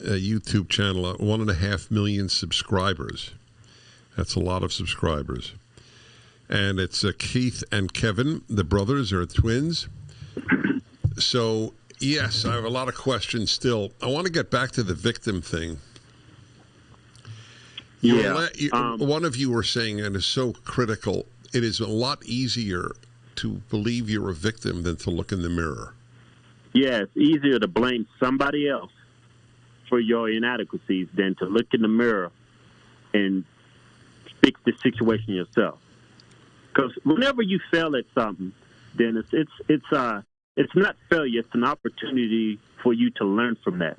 YouTube channel, 1.5 million subscribers. That's a lot of subscribers. And it's Keith and Kevin, the brothers, are twins. So, yes, I have a lot of questions still. I want to get back to the victim thing. One of you were saying, and it's so critical, it is a lot easier to believe you're a victim than to look in the mirror. Yeah, it's easier to blame somebody else for your inadequacies than to look in the mirror and fix the situation yourself. Because whenever you fail at something, then it's not failure; it's an opportunity for you to learn from that.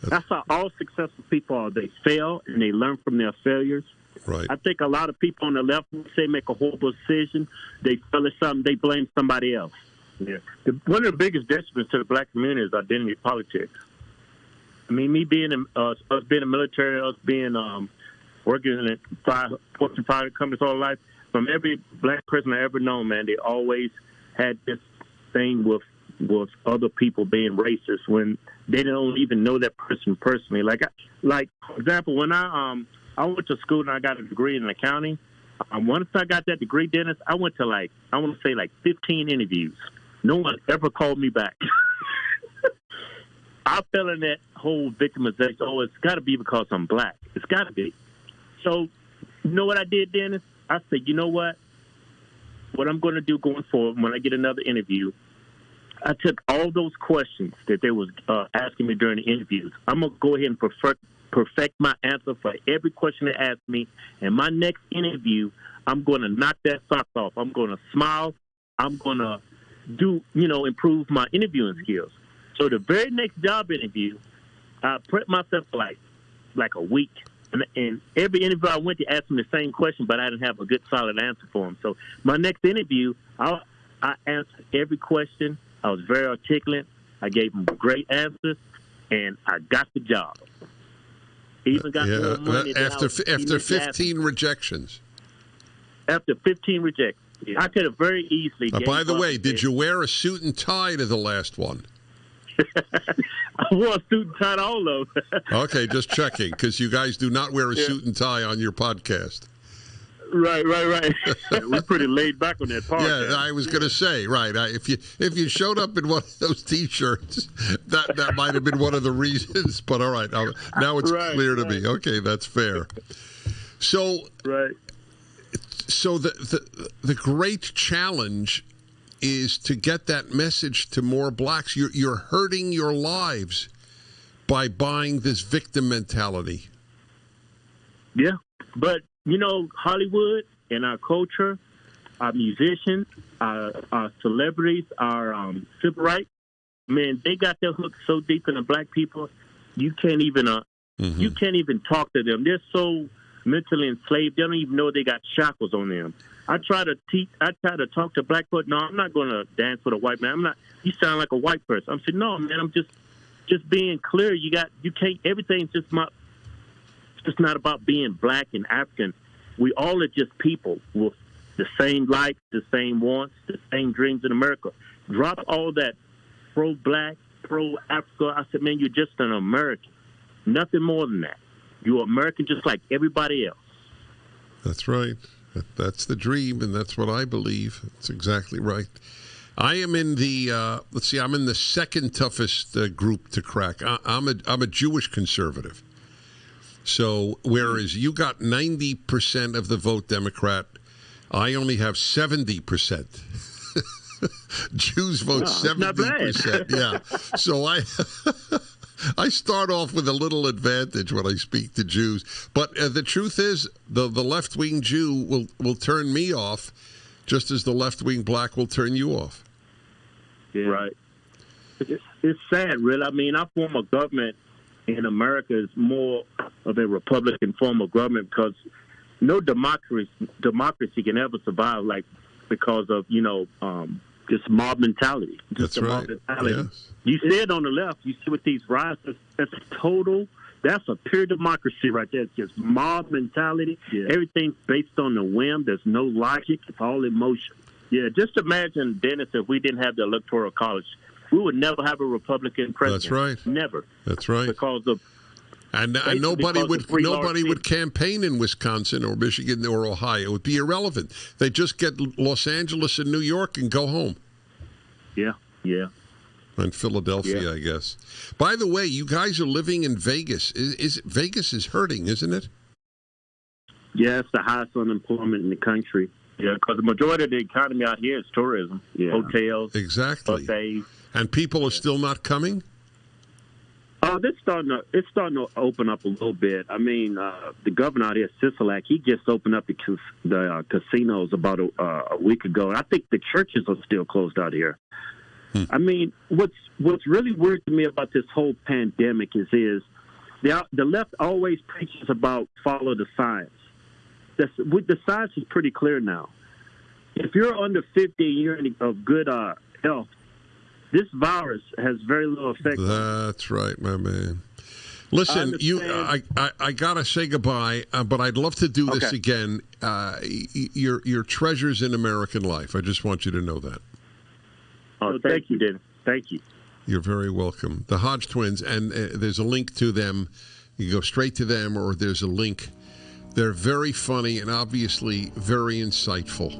That's how all successful people are. They fail and they learn from their failures. Right. I think a lot of people on the left, when they make a horrible decision, they fail at something, they blame somebody else. Yeah. One of the biggest detriments to the black community is identity politics. I mean, me being us being in the military, us being working in Fortune 500 companies all life, from every black person I ever known, man, they always had this thing with other people being racist when they don't even know that person personally. Like for example, when I went to school and I got a degree in accounting. Once I got that degree, Dennis, I went to I want to say 15 interviews. No one ever called me back. I fell in that whole victimization. Oh, it's got to be because I'm black. It's got to be. So, you know what I did, Dennis? I said, you know what? What I'm going to do going forward when I get another interview, I took all those questions that they was asking me during the interviews. I'm going to go ahead and perfect my answer for every question they asked me. And my next interview, I'm going to knock that socks off. I'm going to smile. I'm going to improve my interviewing skills. So the very next job interview, I prepped myself for like a week. And every interview I went to asked them the same question, but I didn't have a good, solid answer for them. So my next interview, I answered every question. I was very articulate. I gave them great answers, and I got the job. Even got more money after 15 rejections. After 15 rejections. Yeah. I could have very easily. By the way, did you wear a suit and tie to the last one? I wore a suit and tie to all of them. Okay, just checking, because you guys do not wear a suit and tie on your podcast. Right. We're pretty laid back on that podcast. Yeah, I was going to say, right. If you showed up in one of those T-shirts, that might have been one of the reasons. But all right, now it's clear to me. Okay, that's fair. So, So the great challenge is to get that message to more blacks. You're hurting your lives by buying this victim mentality. Yeah, but Hollywood and our culture, our musicians, our celebrities, our civil rights, man, they got their hook so deep in the black people, you can't even talk to them. They're so mentally enslaved. They don't even know they got shackles on them. I try to talk to black folk. No, I'm not going to dance with a white man. You sound like a white person. I'm saying, no, man, I'm just being clear. You can't. Everything's just not. It's just not about being black and African. We all are just people with the same likes, the same wants, the same dreams in America. Drop all that pro-black, pro-Africa. I said, man, you're just an American. Nothing more than that. You're American just like everybody else. That's right. That's the dream, and that's what I believe. That's exactly right. I am in the I'm in the second toughest group to crack. I'm a Jewish conservative. So whereas you got 90% of the vote Democrat, I only have 70%. Jews vote 70%. Yeah. So I start off with a little advantage when I speak to Jews. But the truth is, the left-wing Jew will turn me off, just as the left-wing black will turn you off. Yeah. Right. It's sad, really. I mean, our form of government in America is more of a Republican form of government because no democracy can ever survive, because of just mob mentality. Just That's right. Mob mentality. Yes. You see it on the left. You see with these riots. That's a pure democracy right there. It's just mob mentality. Yeah. Everything's based on the whim. There's no logic. It's all emotion. Yeah, just imagine, Dennis, if we didn't have the Electoral College, we would never have a Republican president. That's right. Never. That's right. Because of and nobody because would campaign in Wisconsin or Michigan or Ohio. It would be irrelevant. They just get Los Angeles and New York and go home. Yeah. Yeah. And Philadelphia, I guess. By the way, you guys are living in Vegas. Vegas is hurting, isn't it? Yeah, it's the highest unemployment in the country. Yeah, because the majority of the economy out here is tourism, hotels, exactly, buffets, and people are still not coming. Oh, it's starting to open up a little bit. I mean, the governor out here, Sisolak, he just opened up the casinos about a week ago, and I think the churches are still closed out here. I mean, what's really weird to me about this whole pandemic is the left always preaches about follow the science. The science is pretty clear now. If you're under 50 and you're of good health, this virus has very little effect. That's right, my man. Listen, I gotta say goodbye, but I'd love to do this again. You're treasures in American life. I just want you to know that. Oh, thank you, Dennis. Thank you. You're very welcome. The Hodge Twins, and there's a link to them. You go straight to them, or there's a link. They're very funny and obviously very insightful.